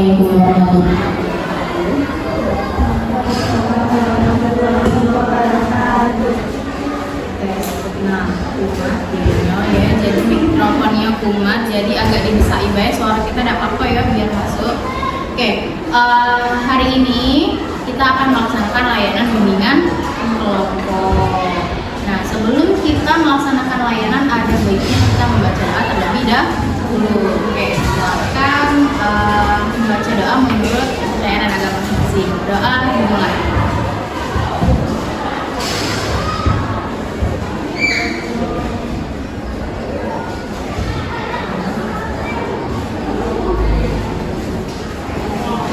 Assalamualaikum warahmatullahi wabarakatuh. Nah, kumat jadinya ya, jadi mikrofonnya kumat, jadi agak dibesai ya, suara kita tidak apa-apa ya biar masuk. Oke, hari ini kita akan melaksanakan layanan bimbingan kelompok. Nah, sebelum kita melaksanakan layanan ada baiknya kita membaca doa terlebih dahulu. Oke, silakan membaca doa menurut kepercayaan agama masing-masing. Doa dimulai.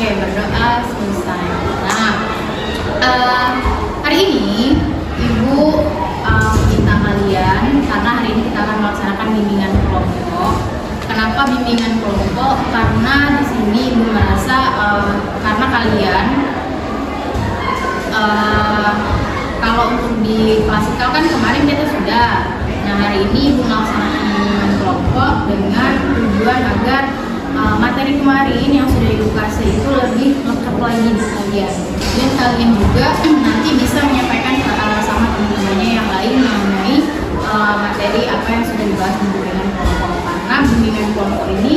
Berdoa selesai. Nah, hari ini Ibu minta kalian, karena hari ini kita akan melaksanakan bimbingan kelompok. Kenapa bimbingan kelompok? Karena di sini Ibu merasa karena kalian kalau untuk di klasikal kan kemarin kita sudah. Nah, hari ini Ibu melaksanakan bimbingan kelompok dengan tujuan agar materi kemarin yang sudah Ibu kasih itu lebih lengkap lagi di kalian, dan kalian juga nanti bisa menyampaikan sama teman-temannya yang lain mengenai materi apa yang sudah dibahas di bimbingan kelompok. Karena bimbingan kelompok ini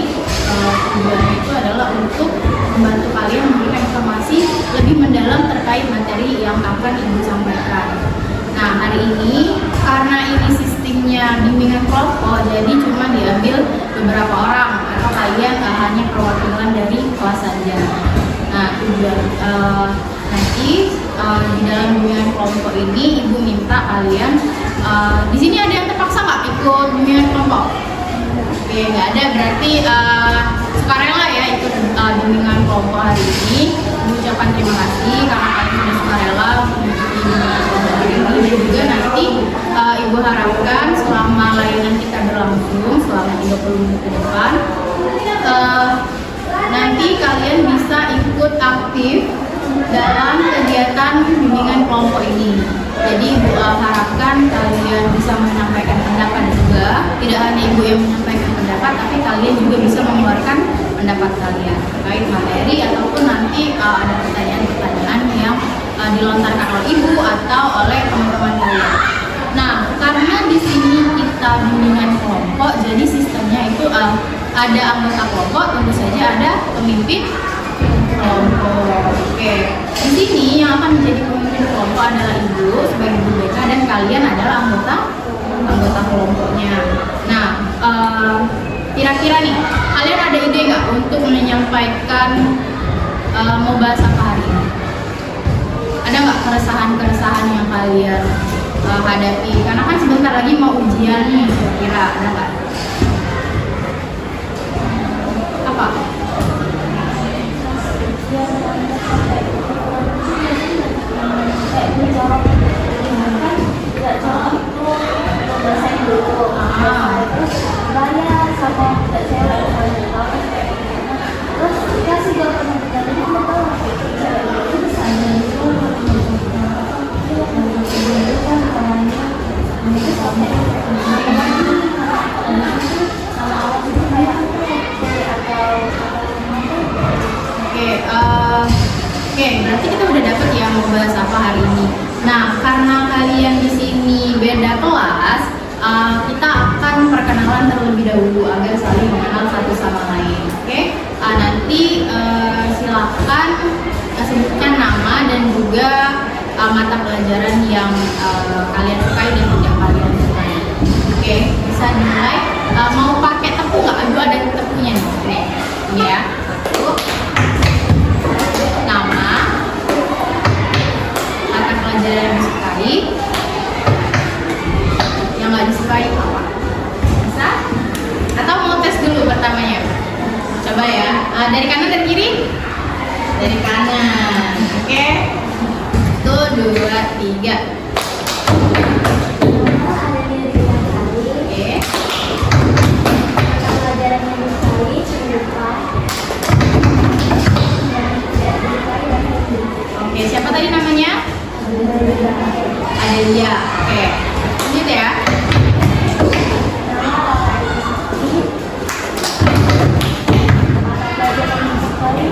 tujuannya itu adalah untuk membantu kalian memberikan informasi lebih mendalam terkait materi yang akan Ibu sampaikan. Nah, hari ini karena ini sistemnya bimbingan kelompok, jadi cuma diambil beberapa orang atau kalian hanya perwakilan dari kelas saja. Nah, tujuan nanti di dalam bimbingan kelompok ini Ibu minta kalian di sini ada yang terpaksa nggak ikut bimbingan kelompok? Oke, nggak ada, berarti sukarela ya ikut bimbingan kelompok hari ini. Ibu ucapkan terima kasih karena kalian sudah sukarela mengikuti bimbingan kelompok hari ini, dan juga nanti Ibu harapkan selama layanan kita berlangsung selama 30 menit ke depan, nanti kalian bisa ikut aktif dalam kegiatan bimbingan kelompok ini. Jadi Ibu harapkan kalian bisa menyampaikan pendapat juga, tidak hanya Ibu yang menyampaikan pendapat, tapi kalian juga bisa mengeluarkan pendapat kalian terkait materi ataupun nanti ada pertanyaan-pertanyaan yang dilontarkan oleh Ibu atau oleh teman-teman kalian. Nah, karena di sini kita bimbingan kelompok, jadi sistemnya itu ada anggota kelompok, tentu saja ada pemimpin kelompok. Oke, di sini yang akan menjadi pemimpin kelompok adalah Ibu sebagai guru BK, dan kalian adalah anggota kelompoknya. Nah, kira-kira nih, kalian ada ide nggak untuk menyampaikan mau bahas apa hari ini? Ada nggak keresahan yang kalian hadapi? Karena kan sebentar lagi mau ujian nih, kira-kira ada nggak? Apa? Oke, berarti kita udah dapet ya mau bahas apa hari ini. Nah, karena kalian di sini beda kelas, kita akan perkenalan terlebih dahulu agar saling mengenal satu sama lain. Oke, nanti silakan sebutkan nama dan juga mata pelajaran yang kalian sukai dan tidak kalian sukai. Oke, bisa dimulai. Mau pakai tepung nggak? Aduh, ada tepungnya nih. Ini ya. Satu. Nama, mata pelajaran yang disukai, yang nggak disukai apa? Bisa? Atau mau tes dulu pertamanya? Coba ya. Dari kanan, dari kiri? Dari kanan. Oke. 1, 2, 3. Oke. Pelajaran yang disukai, pendidikan. Oke, siapa tadi namanya? Adelia. Oke. Lanjut ya. Pelajaran yang disukai,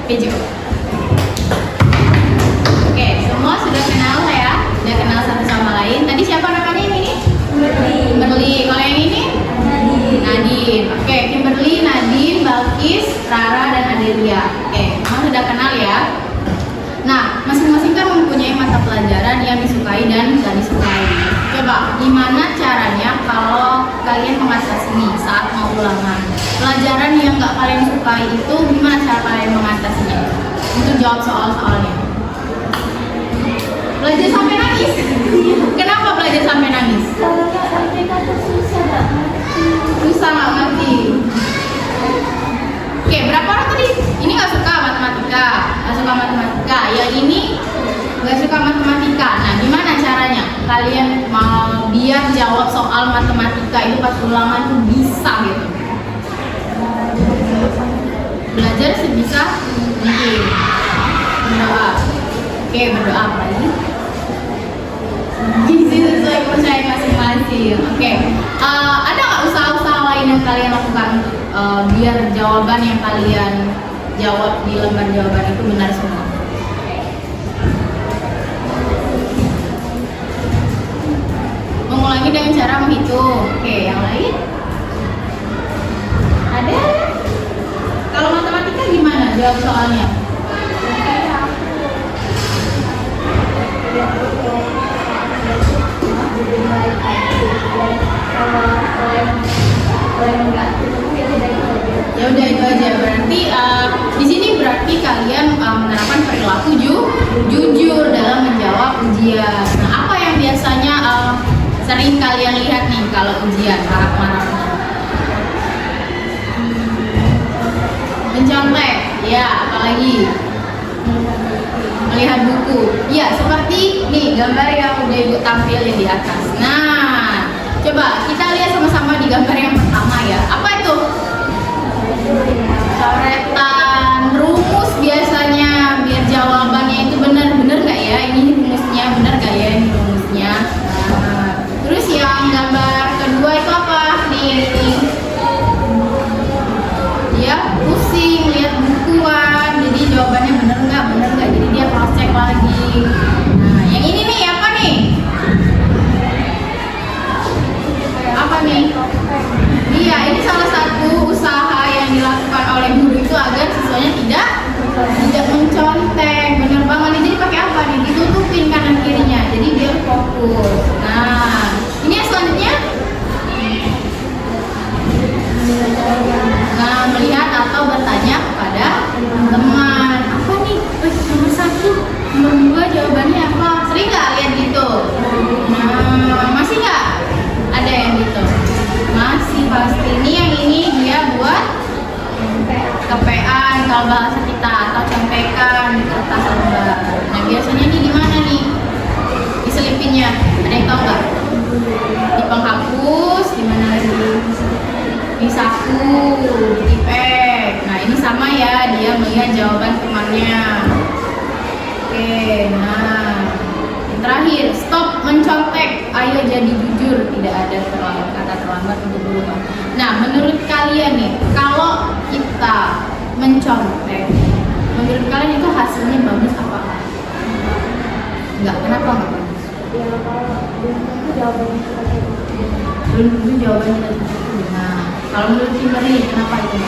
Pejo. Oke, semua sudah kenal ya, sudah kenal satu sama lain. Tadi siapa namanya ini? Kimberly. Kalau yang ini? Nadine. Oke, Kimberly, Nadine, Balkis, Rara, dan Adelia. Oke, semua sudah kenal ya. Nah, masing-masing kan mempunyai mata pelajaran yang disukai dan gak disukai. Coba, gimana caranya kalau kalian mengatasi nih saat mau ulangan? Pelajaran yang gak kalian sukai itu gimana cara kalian mengatasinya? Untuk jawab soal-soalnya. Belajar sampai nangis? Kenapa belajar sampai nangis? Kalau nggak sampai kata susah nggak ngerti. Susah nggak ngerti. Oke, berapa orang tadi? Ini nggak suka matematika, nggak suka matematika. Yang ini nggak suka matematika. Nah, gimana caranya kalian mau biar jawab soal matematika itu pas ulangan tuh bisa gitu? Belajar sebisa mungkin. Berdoa. Oke, berdoa apa lagi? Gizi sesuai kepercayaan masing-masing. Oke, ada nggak usaha-usaha lain yang kalian lakukan untuk biar jawaban yang kalian jawab di lembar jawaban itu benar semua? Mengulangi dengan cara menghitung. Oke, yang lain? Ada? Kalau matematika gimana jawab soalnya? Ya udah itu aja. Berarti di sini berarti kalian menerapkan perilaku jujur dalam menjawab ujian. Nah, apa yang biasanya sering kalian lihat nih kalau ujian marah-marahnya? Mencontek, ya, apalagi melihat buku. Ya, seperti nih gambar yang udah ibu tampilin di atas. Nah, coba kita lihat sama-sama di gambar yang pertama ya. Apa itu? Coretan rumus biasanya biar jawabannya itu benar-benar nggak ya? Ini rumusnya benar nggak ya? Ini rumusnya. Nah, terus yang gambar kedua itu apa? Nih, ini. Dia pusing lihat bukuan, jadi jawabannya benar nggak? Jadi dia cross check lagi. Nah, yang ini nih apa nih? Apa nih? Iya, ini salah satu usaha yang dilakukan oleh guru itu agar siswanya tidak mencontek. Bener banget nih. Jadi pakai apa nih? Ditutupin kanan kirinya, jadi biar fokus. Nah, ini yang selanjutnya. Nah, melihat atau bertanya kepada teman. Apa nih? Nomor 1, nomor 2 jawabannya apa? Sering nggak lihat gitu? Nah, masih nggak? Ada yang gitu? Masih pasti. Ini yang ini dia buat kepean kalau bahasa kita, atau contekan di kertas lembar. Nah, biasanya ini di mana nih? Diselipinnya. Ada yang tahu nggak? Di penghapus, di mana lagi? Di saku, di tipek. Nah, ini sama ya, dia melihat jawaban temannya. Oke, nah yang terakhir, stop mencontek, ayo jadi jujur, tidak ada kata terlambat untuk berubah. Nah, menurut kalian nih, kalau kita mencontek, menurut kalian itu hasilnya bagus apa? Enggak, kenapa enggak bagus? Ya kalau belum tentu jawabannya seperti itu. Belum tentu jawabannya tadi. Nah, kalau menurut Kimberly, kenapa itu?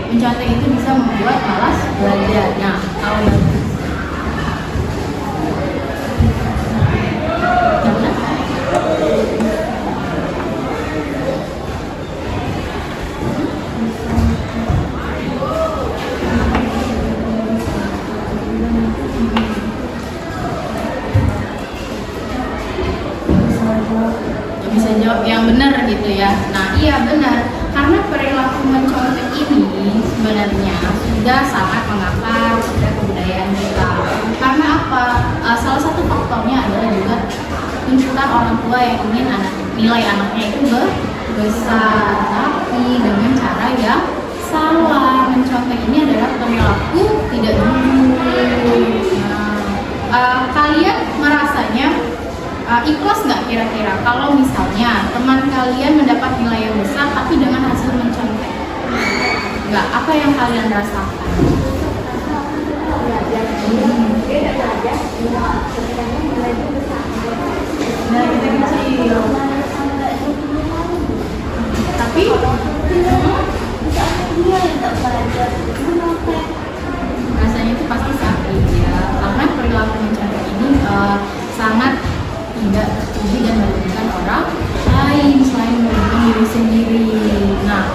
Mencontek itu bisa membuat malas belajar. Nah, kalau bagus. Bisa jawab yang benar gitu ya. Nah, iya benar, karena perilaku mencontek ini sebenarnya sudah sangat mengakar pada kebudayaan kita. Karena apa? Salah satu faktornya adalah juga tuntutan orang tua yang ingin nilai anaknya itu besar, tapi dengan cara yang salah. Mencontek ini adalah perilaku tidak jujur. Nah, kalian merasanya ikhlas nggak kira-kira kalau misalnya teman kalian mendapat nilai yang besar tapi dengan hasil mencontek? yang kalian rasakan? Dari kecil. Tapi rasanya itu pasti sakit ya, karena perilaku mencontek ini sangat tidak terpuji dan merugikan orang lain selain merugikan diri sendiri. Nah,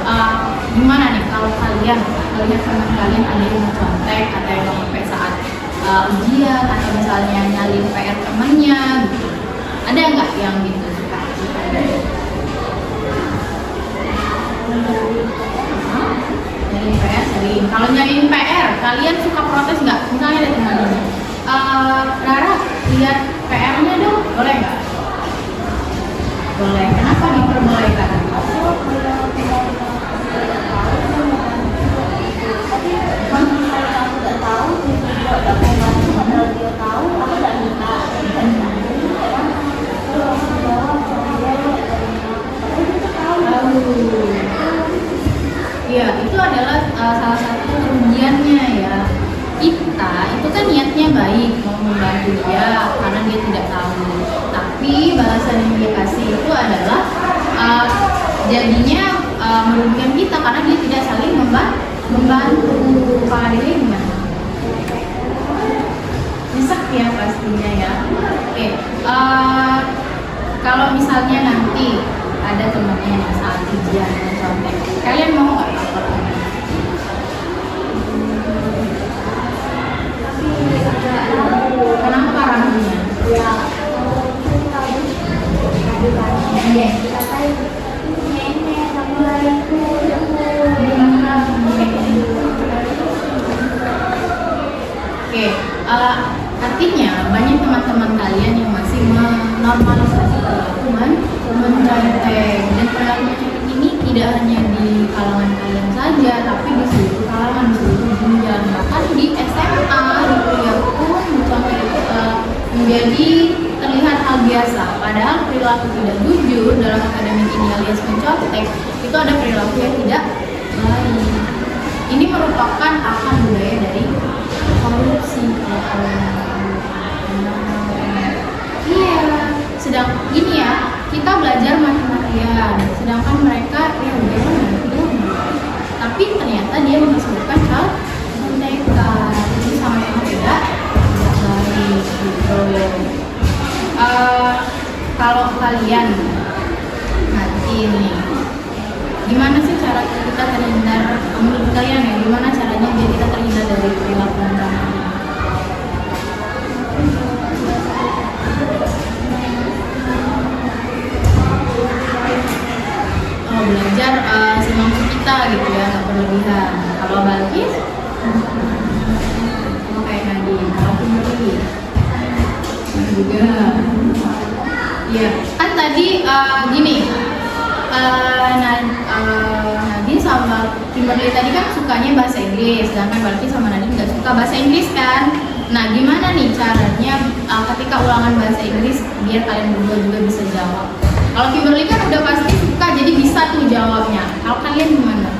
gimana nih kalau kalian melihat teman kalian ada yang mencontek atau yang sampai saat ujian atau misalnya nyalin PR temannya gitu. Ada nggak yang gitu suka? Nyalin PR sering. Kalau nyalin PR, kalian suka protes nggak? Misalnya ada teman ini, Rara lihat PR-nya dong, boleh nggak? Boleh. Kenapa diperbolehkan? Iya, itu adalah salah satu kerugiannya ya. Kita itu kan niatnya baik mau membantu dia karena dia tidak tahu, tapi balasan yang dia kasih itu adalah jadinya merugikan kita karena dia tidak saling membantu. Kalau dia gimana? Nyesek ya pastinya ya. Oke, kalau misalnya nanti ada temannya yang saat ujian mencontek, kalian mau nggak laporan? Kenapa ragunya? Oke, artinya banyak teman-teman kalian yang masih menormalisasi perilaku mencontek, dan perilaku mencontek ini tidak hanya di kalangan kalian saja, tapi di seluruh kalangan, di seluruh jenjang, bahkan di SMA, di kuliah pun mencontek itu menjadi terlihat hal biasa. Padahal perilaku tidak jujur dalam akademik ini alias mencontek itu ada perilaku yang tidak baik. Ini merupakan akar budaya dari korupsi. Iya, sedang ini ya, kita belajar mati-matian, sedangkan mereka ya udah, tapi ternyata dia menghasilkan hal mencontek. Itu sama-sama tidak baik gitu. Kalau kalian nanti nih, gimana sih cara kita terhindar, menurut kalian ya, gimana caranya biar kita terhindar dari perilaku mencontek ini? Belajar semampu kita gitu ya, nggak berlebihan. Kalau Balkis, kayak Nadine. Kalau Kimberly juga, ya kan tadi gini, Nadine sama Kimberly tadi kan sukanya bahasa Inggris, sedangkan Balkis sama Nadine nggak suka bahasa Inggris kan. Nah, gimana nih caranya ketika ulangan bahasa Inggris biar kalian berdua juga bisa jawab? Kalau Kimberly kan udah pasti suka, jadi bisa tuh jawabnya. Kalau kalian gimana?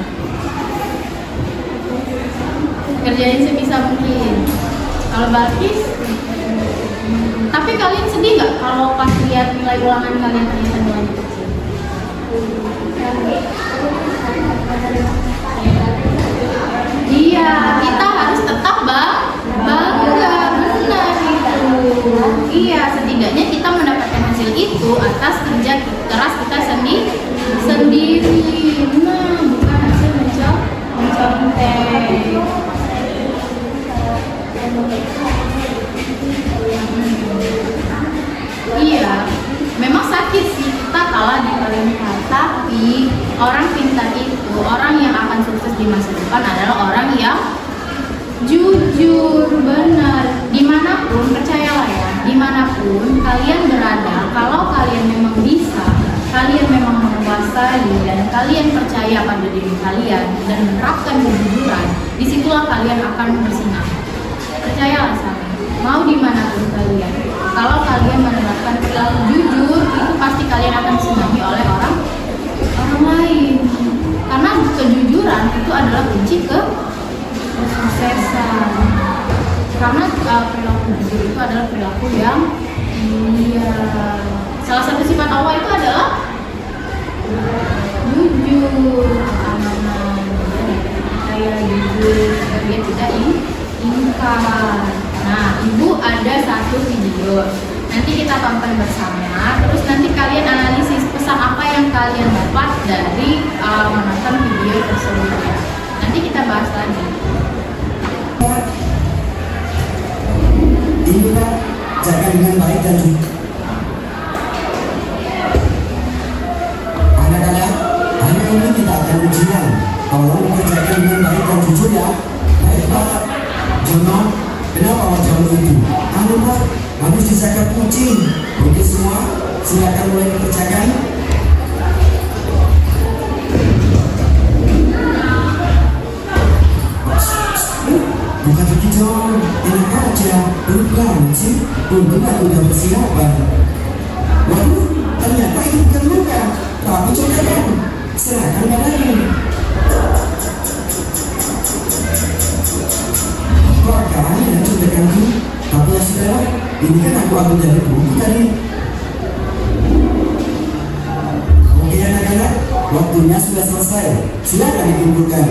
Kerjain sebisa mungkin. Kalau Balkis, tapi kalian sedih nggak kalau pas lihat nilai ulangan kalian ternyata nilainya kecil? Iya, kita harus tetap bangga, benar itu. Iya, setidaknya kita mendapatkan hasil itu atas kerja keras kita sendiri. Nah, bukan hasil mencontek. Iya, memang sakit sih kita kalah di perempuan, tapi orang pintar itu, orang yang akan sukses di masa depan adalah orang yang jujur, benar. Dimanapun, percayalah ya, dimanapun kalian berada, kalau kalian memang bisa, kalian memang menguasai dan kalian percaya pada diri kalian dan menerapkan kejujuran, disitulah kalian akan bersinar. Percayalah sama, mau dimanapun kalian, kalau kalian menerapkan perilaku jujur, itu pasti kalian akan disenangi oleh orang lain. Karena kejujuran itu adalah kunci ke perilaku jujur itu adalah perilaku yang mulia. Salah satu sifat Allah itu adalah jujur, amanah, percaya, jujur, dia tidak ingkar. Nah, Ibu ada satu video, nanti kita tonton bersama. Terus nanti kalian analisis pesan apa yang kalian dapat dari menonton video tersebut ya. Nanti kita bahas lagi. Ini Pak, jaga dengan baik dan jujur. Anak-anak, hanya ini kita akan ujian. Tolong kerjakan dengan baik dan jujur ya. Baik Pak. Jono, kenapa wajahmu itu? Anu Pak, habis dijaga kucing. Oke semua, silakan mulai dikerjakan. Bukan begitu, enak aja, bukan sih, untung aku udah persiapan. Waduh, ternyata itu bukan luka, tapi contekan, serahkan padaku. Kok kan ya contekanku, tapi ya sudah, ini kan aku ambil dari buku tadi. Oke anak-anak, waktunya sudah selesai, silakan dikumpulkan.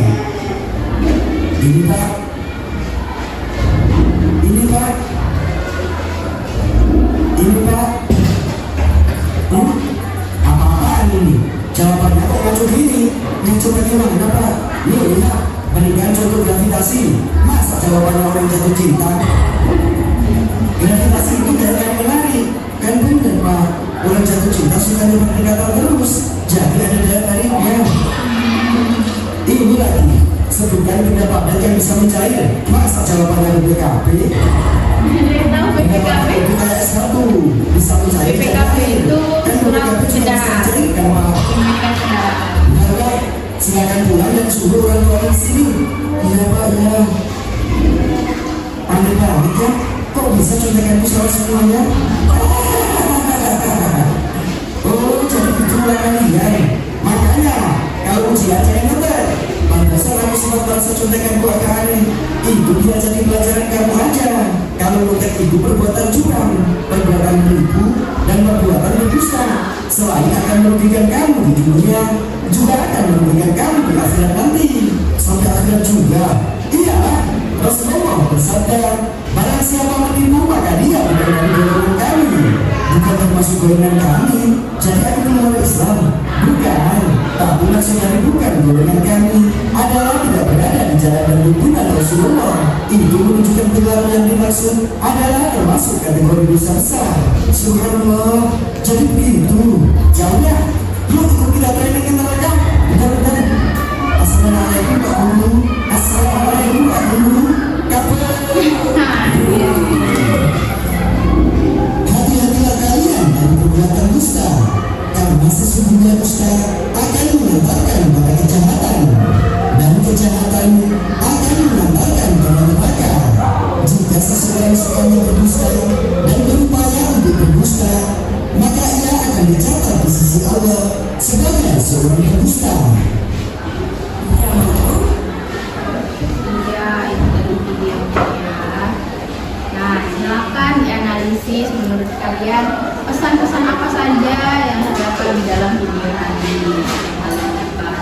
Ini Pak. Ini Pak, apa-apaan ini? Jawabannya kok ngaco gini? Ngaco bagaimana Pak? Nih lihat, berikan contoh gravitasi. Masa jawabannya orang jatuh cinta? Gravitasi itu kayak yang menarik. Kan bener Pak, orang jatuh cinta suka berdekatan terus. Jadi ada daya tariknya. Ini lagi, sebutkan benda padat yang bisa mencair. Masa jawabannya BPKP? Tahu BPKP? Itu kayak S1 bisa mencair. BPKP itu surat kendaraan. Mengenai kendaraan. Silakan pulang dan suruh orang tua di sini. Iya Pak, ya. Aneh banget ya. Kok bisa contekanku salah semuanya? Oh, jadi itu kalian. Makanya kalau ujian jangan ngetek. Pantesan aku sempat merasa contekanku agak aneh. Itu dia jadi pelajaran kamu aja. Kalau ngetek itu perbuatan curang, perbuatan menipu, dan perbuatan berdusta. Selain akan merugikan kamu di dunia, juga akan merugikan kamu di akhirat nanti. Sampai akhirat juga. Iyalah, Rasulullah bersabda, barang siapa menipu maka dia bukan dari golongan kami, bukan termasuk golongan kami. Jadi aku mengenal Islam, bukan. Tapi maksud dari bukan golongan kami adalah tidak berada di jalan dan tuntunan Rasulullah. Itu menunjukkan gelar yang dimaksud adalah termasuk kategori dosa besar. Subhanallah. Jadi begitu. Ya udah, yuk ikut kita training ke neraka. Bentar. Assalamualaikum Pak Guru. Assalamualaikum Pak Guru. Hati-hatilah kalian dari perbuatan dusta, karena sesungguhnya dusta akan mengantarkan pada kejahatan, dan kejahatan akan mengantarkan pada neraka. Jika seseorang sekali berdusta dan berupaya untuk berdusta, maka ia akan dicatat di sisi Allah sebagai seorang berdusta. Iya, itu tadi videonya. Nah, silakan dianalisis menurut kalian pesan-pesan apa saja yang terdapat di dalam video tadi. Kalian dapat.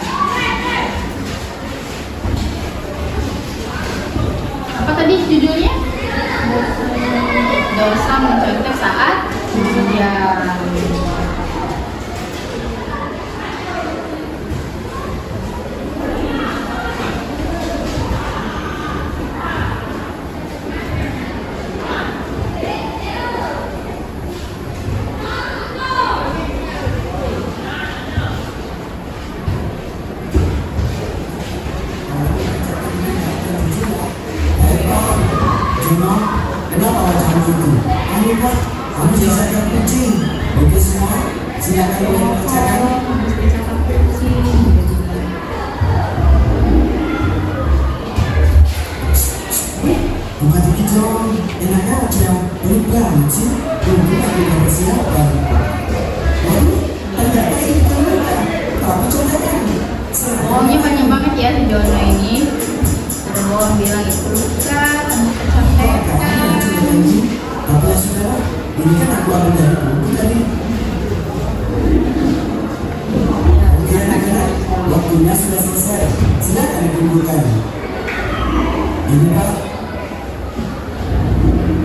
Apa tadi judulnya? Dosa mencontek saat ujian. Kenapa wajahmu itu? Anu Pak, kamu jaga kucing. Oke semua, silakan mulai mengerjakan. Bukan begitu, enak aja. Pelit banget sih. Untung aku udah persiapan. Waduh, ternyata ini bukan luka, tapi contekan. Bohongnya banyak banget ya si Jono ini. Ada bohong bilang itu luka, contekan. selesai. Silakan dikumpulkan. Ini Pak.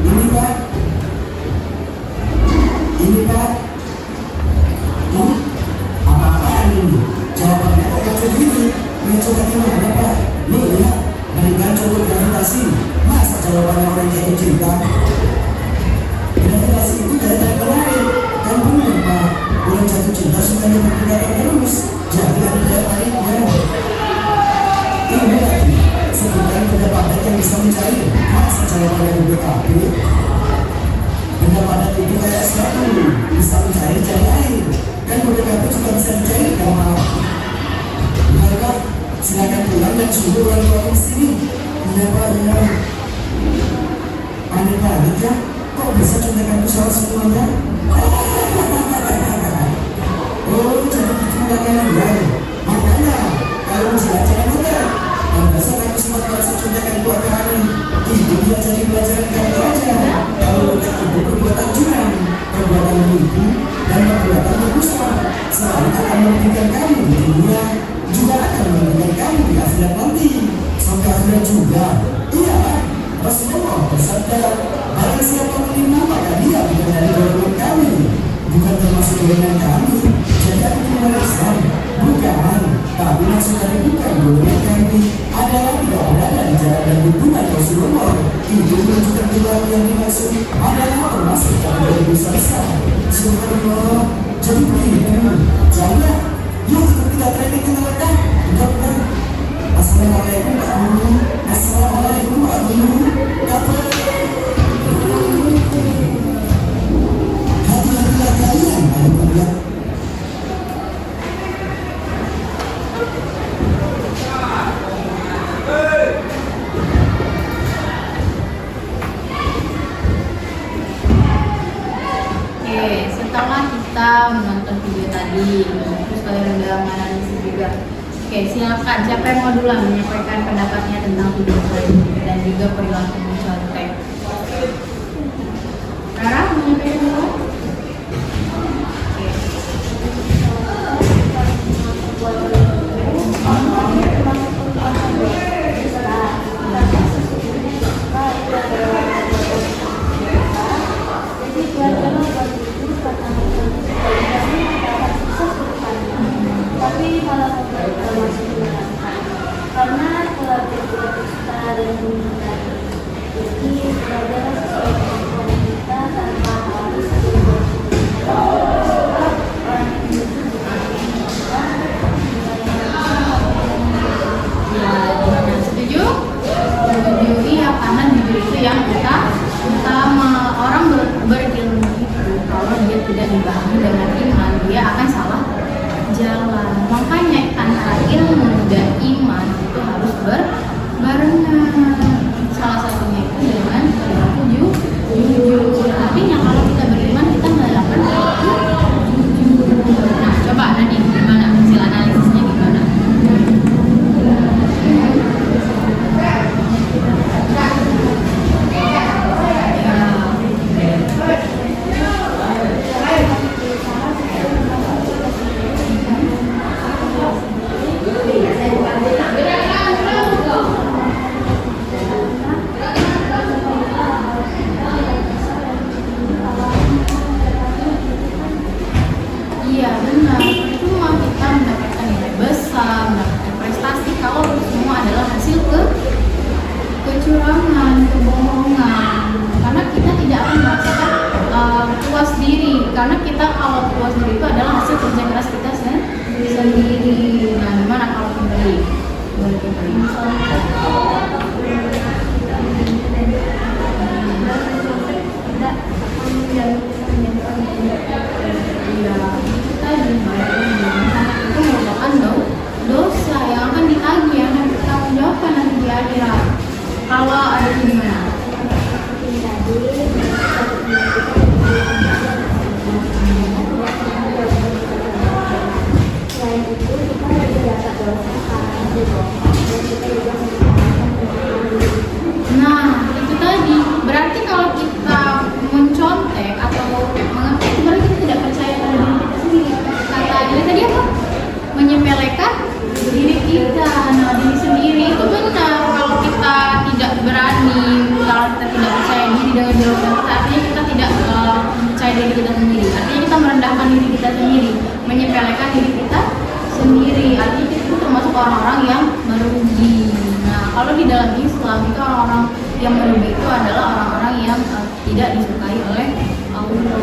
Ini Pak. Ini Pak. Ini apa-apaan ini? Jawabannya kok kacau gini? Ini coba gimana Pak? Nih lihat, berikan coba gravitasi. Masa jawabannya orang jatuh cinta? Gravitasi itu dari kemarin. Kan benar Pak, orang jatuh cinta suka diperkirakan terus. Jadi ada daya tariknya. Ini lagi, sebutkan benda padat yang bisa mencari. Masa jawabannya BKP? Benda padat itu kayak sepatu, bisa mencari cari air. Kan BKP juga bisa mencari kamar. Mereka silakan pulang dan suruh orang tua di sini. Kenapa ya? Aneh banget ya, kok bisa contekan pesawat semuanya? Oh, jadi itu kalian ya. Makanya kalau ujian jangan mudah. Pantesan aku sempat merasa contekan keluarga kami. Itu dia jadi pelajaran kamu aja. Kalau udah itu perbuatan curang, perbuatan menipu, dan perbuatan berdusta selalu akan merugikan kamu di dunia, juga akan merugikan kamu di akhirat nanti. Sampai akhirat juga. Iya, Rasulullah bersabda, barang siapa menerima maka dia bukan dari golongan kami, bukan termasuk golongan kami. Jadi aku tidak Islam, bukan. Tapi maksud dari bukan golongan kami adalah tidak berada di jalan dan hubungan Rasulullah. Itu menunjukkan golongan yang dimaksud adalah termasuk dari dosa besar. Subhanallah. Jadi begitu. Jangan. Yuk kita training ke neraka. Bukan. Assalamualaikum Pak Guru. Assalamualaikum Pak Guru. Hati-hatilah kalian kalau melihat. Oke, setelah kita menonton video tadi, terus kalian udah menganalisis juga. Oke, silakan. Siapa yang mau duluan menyampaikan pendapatnya tentang video tadi dan juga perilaku mencontek? Rara, mau menyampaikan dulu? Tapi malah termasuk menyenangkan karena telah berdusta dan menghindari. Jadi belajar sesuai kemampuan kita tanpa harus berbuat. Sebab orang yang Ya, gimana? Setuju? Setuju, iya, karena jujur itu yang kita utama. Orang berilmu itu kalau dia tidak dibangun dengan iman, dia akan salah jalan. Makanya antara ilmu dan iman itu harus berbarengan. Salah satunya itu dengan perilaku jujur. Artinya kalau kita beriman, kita melakukan perilaku jujur. Nah, coba Nadine, gimana hasil analisisnya gimana? Iya benar, cuma kita mendapatkan nilai besar, mendapatkan prestasi kalau itu semua adalah hasil kecurangan, kebohongan. Karena kita tidak akan merasakan puas diri, karena kita kalau puas diri itu adalah hasil kerja keras kita sendiri. Nah, gimana kalau kembali? Boleh kembali. Iya, kita itu merupakan dosa yang akan ditagih, yang akan bertanggung jawabkan nanti di akhirat. Kalau ada gimana? Selain itu kita juga dapat dosa karena berbohong dan kita juga menyepelekan diri kita sendiri. Artinya kita itu termasuk orang-orang yang merugi. Nah, kalau di dalam Islam itu orang-orang yang merugi itu adalah orang-orang yang tidak disukai oleh Allah.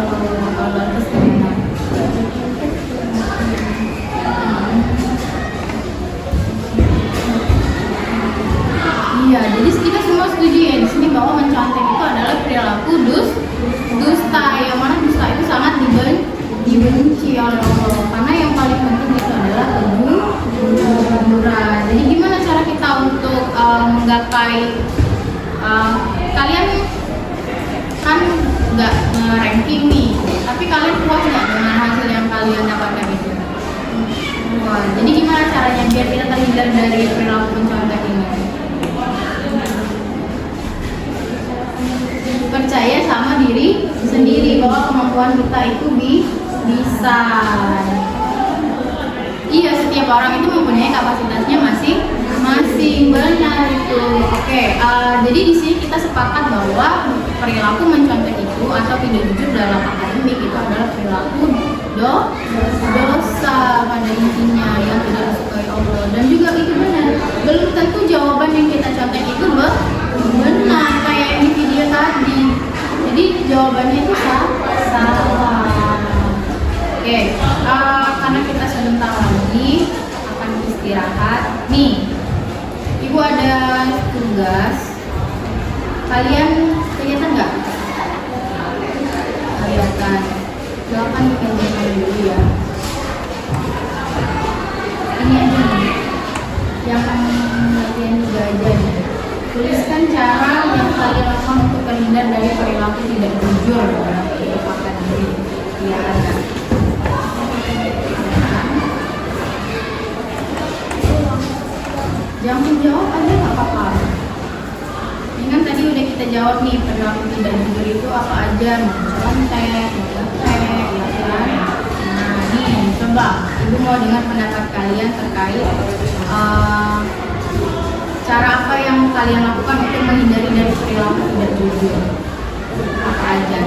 Iya, jadi kita semua setuju ya di sini bahwa mencontek itu adalah perilaku dusta, yang mana dusta itu sangat dibenci oleh Allah. Karena yang paling penting itu adalah kejujuran. Jadi gimana cara kita untuk menggapai kalian kan nggak ranking nih, tapi kalian puas nggak dengan hasil yang kalian dapatkan itu? Wah, jadi gimana caranya biar kita terhindar dari perilaku mencontek ini? Percaya sama diri sendiri bahwa kemampuan kita itu bisa. Iya, setiap orang itu mempunyai kapasitasnya masing-masing, benar itu. Oke, jadi di sini kita sepakat bahwa perilaku mencontek itu atau tidak jujur dalam akademik itu adalah perilaku dosa pada intinya yang tidak disukai Allah, dan juga itu benar. Belum tentu jawaban yang kita contek itu benar kayak yang di video tadi. Jadi jawabannya itu salah. Oke, karena kita sebentar lagi akan istirahat. Nih, Ibu ada tugas. Kalian kelihatan nggak? Kelihatan. Silakan dikerjakan dulu ya. Ini aja nih, yang latihan juga aja nih. Tuliskan cara yang kalian lakukan untuk terhindar dari perilaku tidak jujur dalam kehidupan diri. Kelihatan nggak? Jangan jawab aja nggak apa-apa. Ini kan tadi udah kita jawab nih, perilaku tidak jujur itu apa aja, mencontek, ya kan? Nah, nih coba Ibu mau dengar pendapat kalian terkait cara apa yang kalian lakukan untuk menghindari dari perilaku tidak jujur. Apa aja?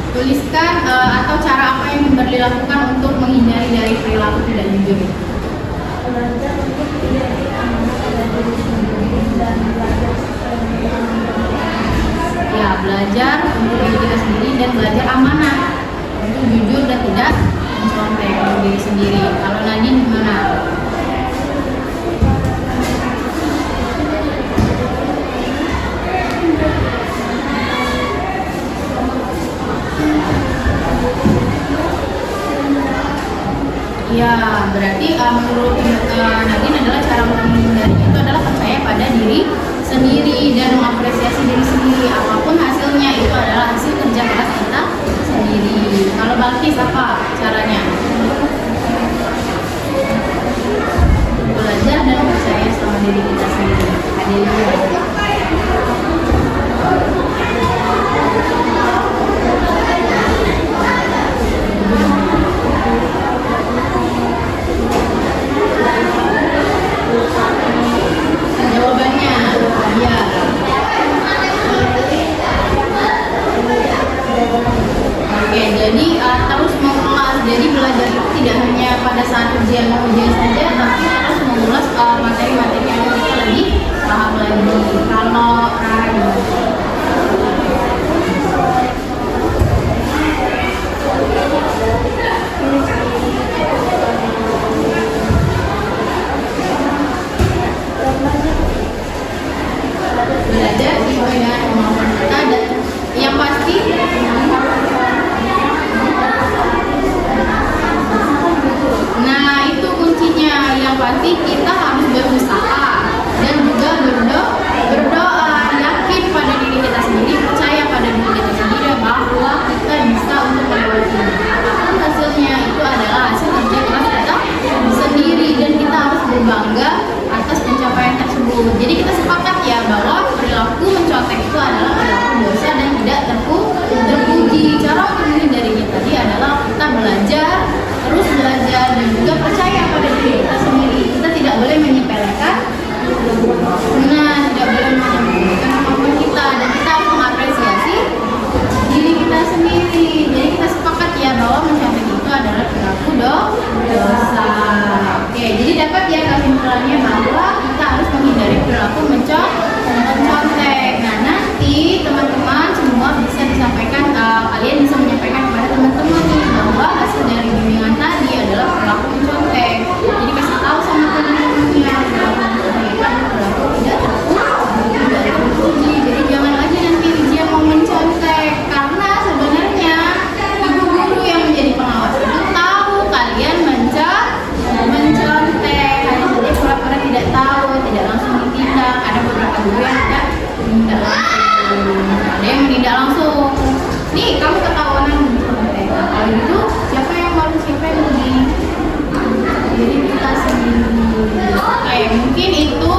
Tuliskan atau cara apa yang Kimberly lakukan untuk menghindari dari perilaku tidak jujur. Belajar untuk tidak amanah pada diri sendiri dan belajar Ya, belajar untuk diri kita sendiri dan belajar amanah untuk jujur dan tidak mencontek untuk diri sendiri. Kalau Nadine gimana? Ya, berarti menurut Nadine adalah cara menghindari itu adalah percaya pada diri sendiri dan mengapresiasi diri sendiri. Apapun hasilnya itu adalah hasil kerja keras kita sendiri. Kalau Balkis apa caranya? Belajar dan percaya sama diri kita sendiri. Adelia. Jawabannya, ya. Oke, jadi terus mengulas. Jadi belajar itu tidak hanya pada saat ujian saja, tapi terus mengulas materi-materi yang kita lagi paham lagi. Kalau Rara belajar pasti kita harus berusaha dan juga berdoa, yakin pada diri kita sendiri, percaya pada diri kita sendiri bahwa kita bisa untuk melewati. Apapun hasilnya itu adalah hasil kerja keras kita sendiri dan kita harus berbangga atas pencapaian tersebut. Jadi kita sepakat ya bahwa perilaku mencontek itu adalah perilaku dosa dan tidak terpuji. Cara untuk menghindarinya tadi adalah kita belajar, terus belajar dan juga percaya pada diri kita sendiri. Kita tidak boleh menyepelekan, tidak boleh menyepelekan kemampuan kita, dan kita harus mengapresiasi diri kita sendiri. Jadi kita sepakat ya bahwa mencontek itu adalah perilaku dosa. Oke, jadi dapat ya kesimpulannya bahwa kita harus menghindari perilaku mencontek. Nah, nanti teman-teman semua bisa disampaikan, kalian bisa menyampaikan kepada teman-teman nih bahwa hasil dari bimbingan tadi adalah perilaku mencontek. Jadi kasih tahu sama teman-temannya perilaku mencontek itu adalah perilaku tidak terpuji. Jadi jangan lagi nanti dia mau mencontek, karena sebenarnya ibu guru yang menjadi pengawas itu tahu kalian mencontek. Hanya saja pura-pura tidak tahu, tidak langsung ditindak. Ada beberapa guru yang tidak menindak langsung, ada yang menindak langsung. Nih, kamu ketahuan mencontek. Nah, kalau gitu siapa yang malu, siapa yang rugi? Jadi kita sendiri. Oke, mungkin itu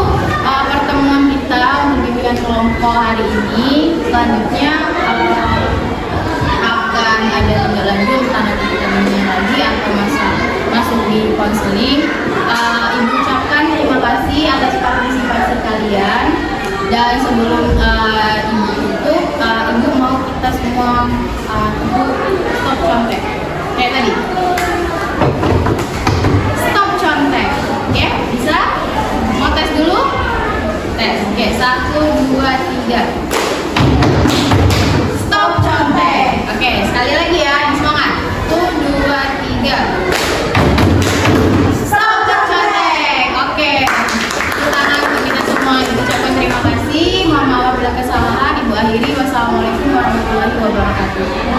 pertemuan kita untuk bimbingan kelompok hari ini. Selanjutnya akan ada tindak lanjut tanda ketemuannya lagi atau masuk di konseling. Ibu ucapkan terima kasih atas partisipasi kalian, dan sebelum ibu tutup, ibu mau kita semua stop contek kayak tadi. Stop contek, oke? Bisa? Mau tes dulu? Tes, oke. 1, 2, 3. Stop contek. Oke, sekali lagi ya, yang semangat. 1, 2, 3. Stop contek. Oke. Tangan untuk kita semua. Ibu ucapkan terima kasih. Mohon maaf bila kesalahan. Ibu akhiri. Wassalamualaikum warahmatullahi wabarakatuh.